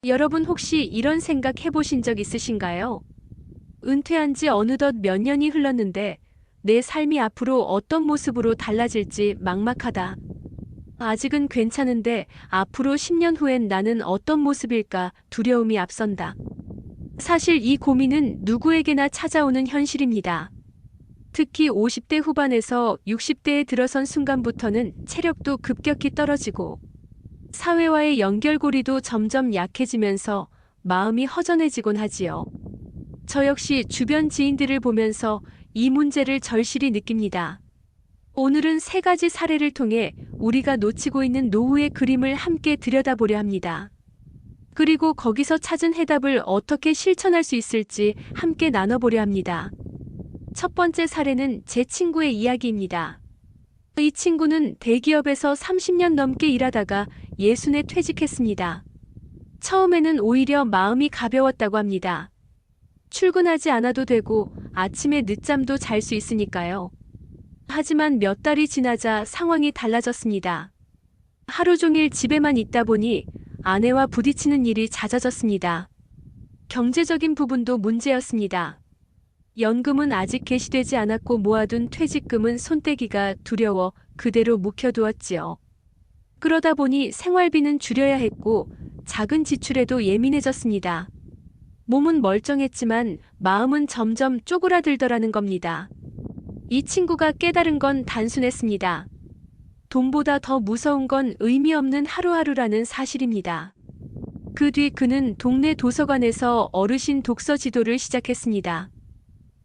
여러분 혹시 이런 생각 해보신 적 있으신가요? 은퇴한 지 어느덧 몇 년이 흘렀는데 내 삶이 앞으로 어떤 모습으로 달라질지 막막하다. 아직은 괜찮은데 앞으로 10년 후엔 나는 어떤 모습일까 두려움이 앞선다. 사실 이 고민은 누구에게나 찾아오는 현실입니다. 특히 50대 후반에서 60대에 들어선 순간부터는 체력도 급격히 떨어지고 사회와의 연결고리도 점점 약해지면서 마음이 허전해지곤 하지요. 저 역시 주변 지인들을 보면서 이 문제를 절실히 느낍니다. 오늘은 세 가지 사례를 통해 우리가 놓치고 있는 노후의 그림을 함께 들여다보려 합니다. 그리고 거기서 찾은 해답을 어떻게 실천할 수 있을지 함께 나눠보려 합니다. 첫 번째 사례는 제 친구의 이야기입니다. 이 친구는 대기업에서 30년 넘게 일하다가 예순에 퇴직했습니다. 처음에는 오히려 마음이 가벼웠다고 합니다. 출근하지 않아도 되고 아침에 늦잠도 잘 수 있으니까요. 하지만 몇 달이 지나자 상황이 달라졌습니다. 하루 종일 집에만 있다 보니 아내와 부딪히는 일이 잦아졌습니다. 경제적인 부분도 문제였습니다. 연금은 아직 개시되지 않았고 모아둔 퇴직금은 손떼기가 두려워 그대로 묵혀두었지요. 그러다 보니 생활비는 줄여야 했고 작은 지출에도 예민해졌습니다. 몸은 멀쩡했지만 마음은 점점 쪼그라들더라는 겁니다. 이 친구가 깨달은 건 단순했습니다. 돈보다 더 무서운 건 의미 없는 하루하루라는 사실입니다. 그 뒤 그는 동네 도서관에서 어르신 독서 지도를 시작했습니다.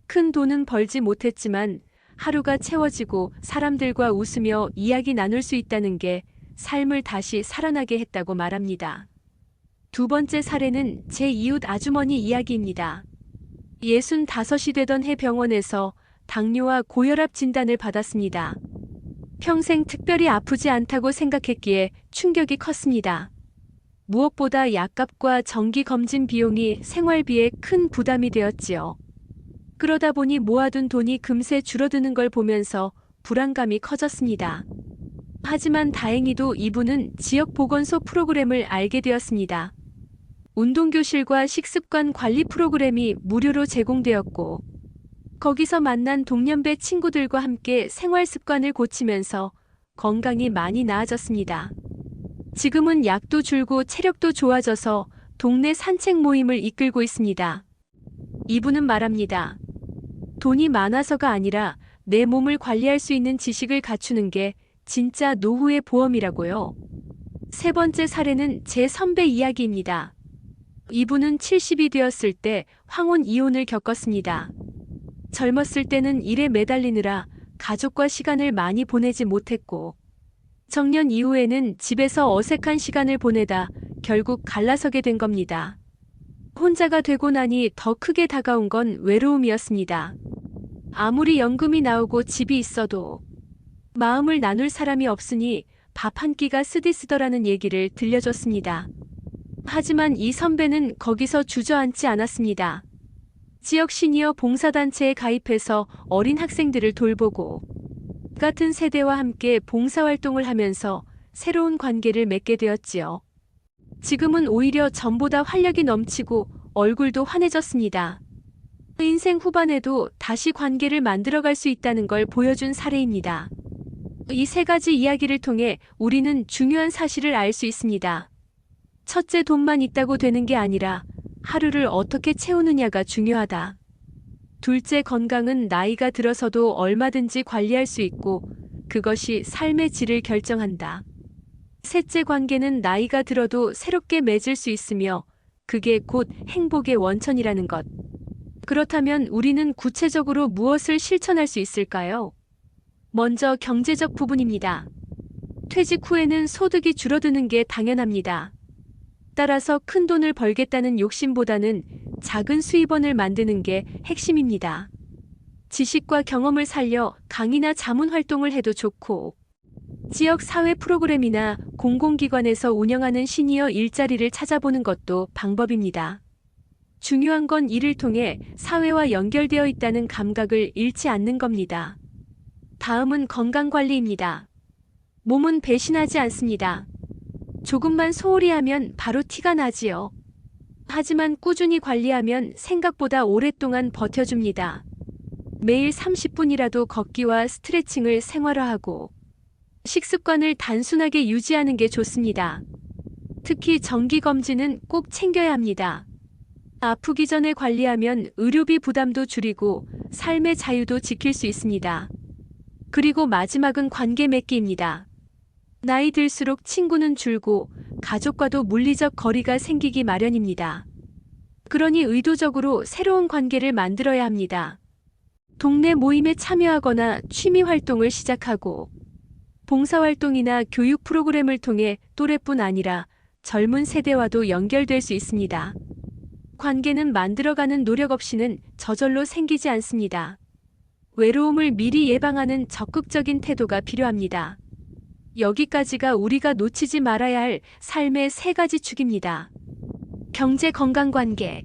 큰 돈은 벌지 못했지만 하루가 채워지고 사람들과 웃으며 이야기 나눌 수 있다는 게 삶을 다시 살아나게 했다고 말합니다. 두 번째 사례는 제 이웃 아주머니 이야기입니다. 65이 되던 해 병원에서 당뇨와 고혈압 진단을 받았습니다. 평생 특별히 아프지 않다고 생각했기에 충격이 컸습니다. 무엇보다 약값과 정기검진 비용이 생활비에 큰 부담이 되었지요. 그러다 보니 모아둔 돈이 금세 줄어드는 걸 보면서 불안감이 커졌습니다. 하지만 다행히도 이분은 지역보건소 프로그램을 알게 되었습니다. 운동교실과 식습관 관리 프로그램이 무료로 제공되었고 거기서 만난 동년배 친구들과 함께 생활 습관을 고치면서 건강이 많이 나아졌습니다. 지금은 약도 줄고 체력도 좋아져서 동네 산책 모임을 이끌고 있습니다. 이분은 말합니다. 돈이 많아서가 아니라 내 몸을 관리할 수 있는 지식을 갖추는 게 진짜 노후의 보험이라고요. 세 번째 사례는 제 선배 이야기입니다. 이분은 70이 되었을 때 황혼 이혼을 겪었습니다. 젊었을 때는 일에 매달리느라 가족과 시간을 많이 보내지 못했고 정년 이후에는 집에서 어색한 시간을 보내다 결국 갈라서게 된 겁니다. 혼자가 되고 나니 더 크게 다가온 건 외로움이었습니다. 아무리 연금이 나오고 집이 있어도 마음을 나눌 사람이 없으니 밥 한 끼가 쓰디쓰더라는 얘기를 들려줬습니다. 하지만 이 선배는 거기서 주저앉지 않았습니다. 지역 시니어 봉사단체에 가입해서 어린 학생들을 돌보고 같은 세대와 함께 봉사활동을 하면서 새로운 관계를 맺게 되었지요. 지금은 오히려 전보다 활력이 넘치고 얼굴도 환해졌습니다. 인생 후반에도 다시 관계를 만들어갈 수 있다는 걸 보여준 사례입니다. 이 세 가지 이야기를 통해 우리는 중요한 사실을 알 수 있습니다. 첫째, 돈만 있다고 되는 게 아니라 하루를 어떻게 채우느냐가 중요하다. 둘째, 건강은 나이가 들어서도 얼마든지 관리할 수 있고 그것이 삶의 질을 결정한다. 셋째, 관계는 나이가 들어도 새롭게 맺을 수 있으며 그게 곧 행복의 원천이라는 것. 그렇다면 우리는 구체적으로 무엇을 실천할 수 있을까요? 먼저 경제적 부분입니다. 퇴직 후에는 소득이 줄어드는 게 당연합니다. 따라서 큰 돈을 벌겠다는 욕심보다는 작은 수입원을 만드는 게 핵심입니다. 지식과 경험을 살려 강의나 자문 활동을 해도 좋고 지역 사회 프로그램이나 공공기관에서 운영하는 시니어 일자리를 찾아보는 것도 방법입니다. 중요한 건 이를 통해 사회와 연결되어 있다는 감각을 잃지 않는 겁니다. 다음은 건강관리입니다. 몸은 배신하지 않습니다. 조금만 소홀히 하면 바로 티가 나지요. 하지만 꾸준히 관리하면 생각보다 오랫동안 버텨줍니다. 매일 30분이라도 걷기와 스트레칭을 생활화하고 식습관을 단순하게 유지하는 게 좋습니다. 특히 정기검진은 꼭 챙겨야 합니다. 아프기 전에 관리하면 의료비 부담도 줄이고 삶의 자유도 지킬 수 있습니다. 그리고 마지막은 관계 맺기입니다. 나이 들수록 친구는 줄고 가족과도 물리적 거리가 생기기 마련입니다. 그러니 의도적으로 새로운 관계를 만들어야 합니다. 동네 모임에 참여하거나 취미 활동을 시작하고 봉사활동이나 교육 프로그램을 통해 또래뿐 아니라 젊은 세대와도 연결될 수 있습니다. 관계는 만들어가는 노력 없이는 저절로 생기지 않습니다. 외로움을 미리 예방하는 적극적인 태도가 필요합니다. 여기까지가 우리가 놓치지 말아야 할 삶의 세 가지 축입니다. 경제, 건강, 관계.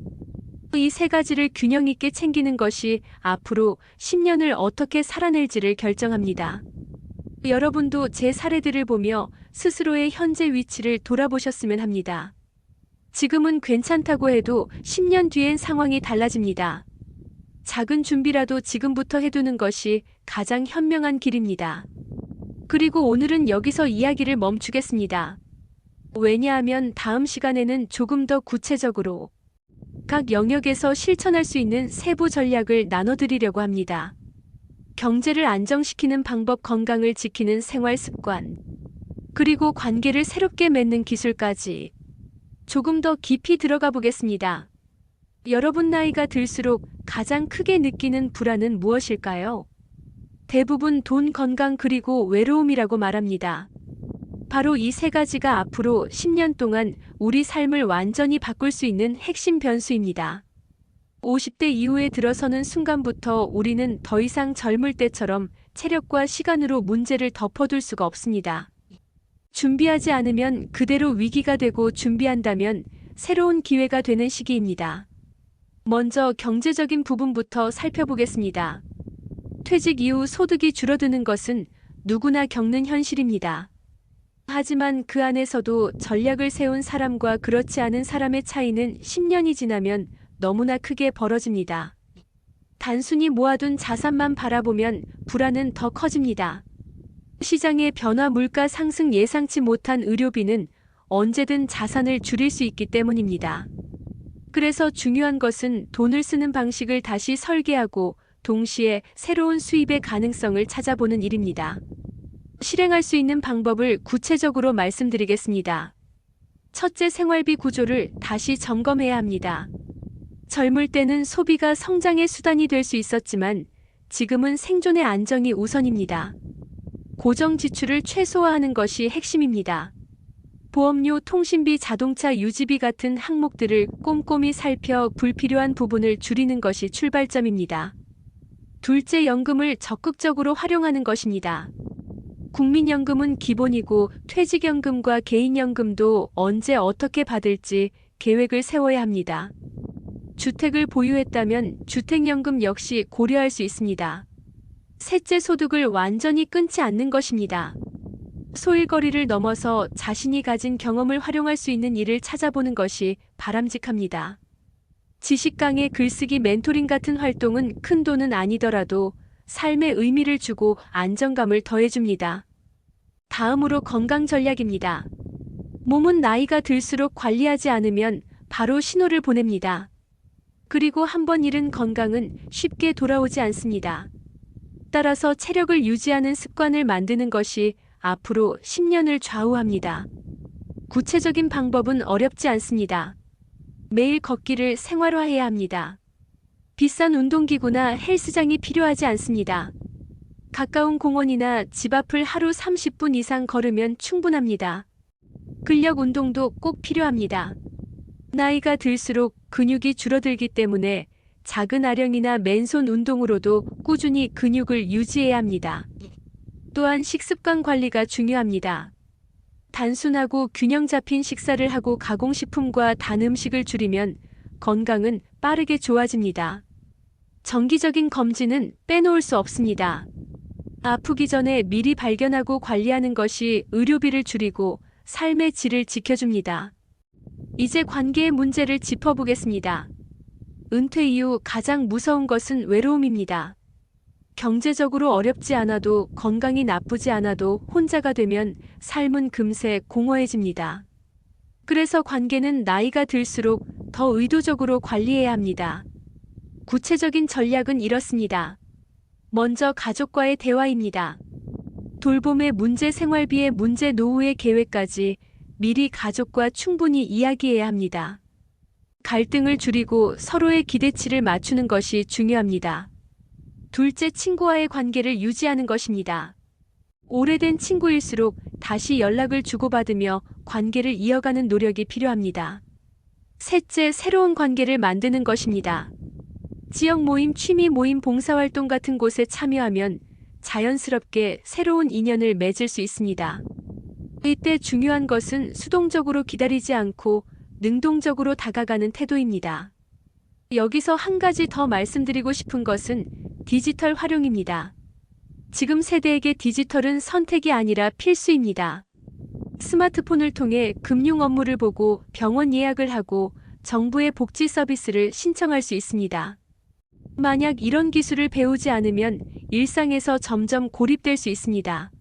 이 세 가지를 균형 있게 챙기는 것이 앞으로 10년을 어떻게 살아낼지를 결정합니다. 여러분도 제 사례들을 보며 스스로의 현재 위치를 돌아보셨으면 합니다. 지금은 괜찮다고 해도 10년 뒤엔 상황이 달라집니다. 작은 준비라도 지금부터 해두는 것이 가장 현명한 길입니다. 그리고 오늘은 여기서 이야기를 멈추겠습니다. 왜냐하면 다음 시간에는 조금 더 구체적으로 각 영역에서 실천할 수 있는 세부 전략을 나눠드리려고 합니다. 경제를 안정시키는 방법, 건강을 지키는 생활 습관, 그리고 관계를 새롭게 맺는 기술까지 조금 더 깊이 들어가 보겠습니다. 여러분 나이가 들수록 가장 크게 느끼는 불안은 무엇일까요? 대부분 돈, 건강, 그리고 외로움이라고 말합니다. 바로 이 세 가지가 앞으로 10년 동안 우리 삶을 완전히 바꿀 수 있는 핵심 변수입니다. 50대 이후에 들어서는 순간부터 우리는 더 이상 젊을 때처럼 체력과 시간으로 문제를 덮어둘 수가 없습니다. 준비하지 않으면 그대로 위기가 되고 준비한다면 새로운 기회가 되는 시기입니다. 먼저 경제적인 부분부터 살펴보겠습니다. 퇴직 이후 소득이 줄어드는 것은 누구나 겪는 현실입니다. 하지만 그 안에서도 전략을 세운 사람과 그렇지 않은 사람의 차이는 10년이 지나면 너무나 크게 벌어집니다. 단순히 모아둔 자산만 바라보면 불안은 더 커집니다. 시장의 변화, 물가 상승, 예상치 못한 의료비는 언제든 자산을 줄일 수 있기 때문입니다. 그래서 중요한 것은 돈을 쓰는 방식을 다시 설계하고 동시에 새로운 수입의 가능성을 찾아보는 일입니다. 실행할 수 있는 방법을 구체적으로 말씀드리겠습니다. 첫째, 생활비 구조를 다시 점검해야 합니다. 젊을 때는 소비가 성장의 수단이 될 수 있었지만 지금은 생존의 안정이 우선입니다. 고정 지출을 최소화하는 것이 핵심입니다. 보험료, 통신비, 자동차 유지비 같은 항목들을 꼼꼼히 살펴 불필요한 부분을 줄이는 것이 출발점입니다. 둘째, 연금을 적극적으로 활용하는 것입니다. 국민연금은 기본이고 퇴직연금과 개인연금도 언제 어떻게 받을지 계획을 세워야 합니다. 주택을 보유했다면 주택연금 역시 고려할 수 있습니다. 셋째, 소득을 완전히 끊지 않는 것입니다. 소일거리를 넘어서 자신이 가진 경험을 활용할 수 있는 일을 찾아보는 것이 바람직합니다. 지식 강의, 글쓰기, 멘토링 같은 활동은 큰 돈은 아니더라도 삶에 의미를 주고 안정감을 더해줍니다. 다음으로 건강 전략입니다. 몸은 나이가 들수록 관리하지 않으면 바로 신호를 보냅니다. 그리고 한번 잃은 건강은 쉽게 돌아오지 않습니다. 따라서 체력을 유지하는 습관을 만드는 것이 앞으로 10년을 좌우합니다. 구체적인 방법은 어렵지 않습니다. 매일 걷기를 생활화해야 합니다. 비싼 운동기구나 헬스장이 필요하지 않습니다. 가까운 공원이나 집 앞을 하루 30분 이상 걸으면 충분합니다. 근력 운동도 꼭 필요합니다. 나이가 들수록 근육이 줄어들기 때문에 작은 아령이나 맨손 운동으로도 꾸준히 근육을 유지해야 합니다. 또한 식습관 관리가 중요합니다. 단순하고 균형 잡힌 식사를 하고 가공식품과 단 음식을 줄이면 건강은 빠르게 좋아집니다. 정기적인 검진은 빼놓을 수 없습니다. 아프기 전에 미리 발견하고 관리하는 것이 의료비를 줄이고 삶의 질을 지켜줍니다. 이제 관계의 문제를 짚어보겠습니다. 은퇴 이후 가장 무서운 것은 외로움입니다. 경제적으로 어렵지 않아도 건강이 나쁘지 않아도 혼자가 되면 삶은 금세 공허해집니다. 그래서 관계는 나이가 들수록 더 의도적으로 관리해야 합니다. 구체적인 전략은 이렇습니다. 먼저 가족과의 대화입니다. 돌봄의 문제, 생활비의 문제, 노후의 계획까지 미리 가족과 충분히 이야기해야 합니다. 갈등을 줄이고 서로의 기대치를 맞추는 것이 중요합니다. 둘째, 친구와의 관계를 유지하는 것입니다. 오래된 친구일수록 다시 연락을 주고받으며 관계를 이어가는 노력이 필요합니다. 셋째, 새로운 관계를 만드는 것입니다. 지역 모임, 취미 모임, 봉사활동 같은 곳에 참여하면 자연스럽게 새로운 인연을 맺을 수 있습니다. 이때 중요한 것은 수동적으로 기다리지 않고 능동적으로 다가가는 태도입니다. 여기서 한 가지 더 말씀드리고 싶은 것은 디지털 활용입니다. 지금 세대에게 디지털은 선택이 아니라 필수입니다. 스마트폰을 통해 금융 업무를 보고 병원 예약을 하고 정부의 복지 서비스를 신청할 수 있습니다. 만약 이런 기술을 배우지 않으면 일상에서 점점 고립될 수 있습니다.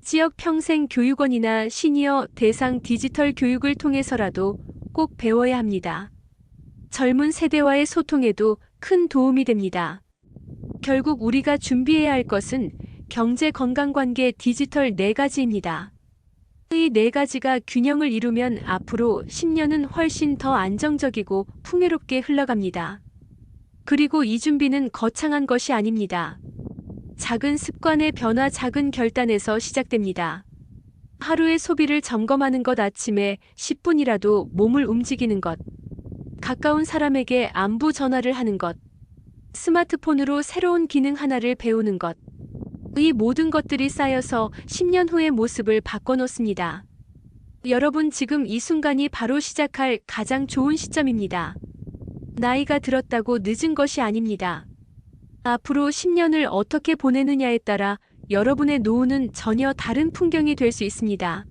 지역 평생 교육원이나 시니어 대상 디지털 교육을 통해서라도 꼭 배워야 합니다. 젊은 세대와의 소통에도 큰 도움이 됩니다. 결국 우리가 준비해야 할 것은 경제, 건강, 관계, 디지털 4가지입니다. 이 4가지가 균형을 이루면 앞으로 10년은 훨씬 더 안정적이고 풍요롭게 흘러갑니다. 그리고 이 준비는 거창한 것이 아닙니다. 작은 습관의 변화, 작은 결단에서 시작됩니다. 하루의 소비를 점검하는 것, 아침에 10분이라도 몸을 움직이는 것, 가까운 사람에게 안부 전화를 하는 것, 스마트폰으로 새로운 기능 하나를 배우는 것. 이 모든 것들이 쌓여서 10년 후의 모습을 바꿔놓습니다. 여러분, 지금 이 순간이 바로 시작할 가장 좋은 시점입니다. 나이가 들었다고 늦은 것이 아닙니다. 앞으로 10년을 어떻게 보내느냐에 따라 여러분의 노후는 전혀 다른 풍경이 될 수 있습니다.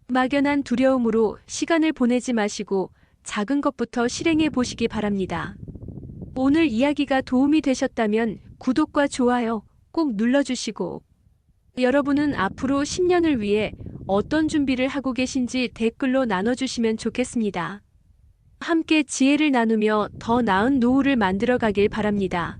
막연한 두려움으로 시간을 보내지 마시고 작은 것부터 실행해 보시기 바랍니다. 오늘 이야기가 도움이 되셨다면 구독과 좋아요 꼭 눌러주시고, 여러분은 앞으로 10년을 위해 어떤 준비를 하고 계신지 댓글로 나눠주시면 좋겠습니다. 함께 지혜를 나누며 더 나은 노후를 만들어 가길 바랍니다.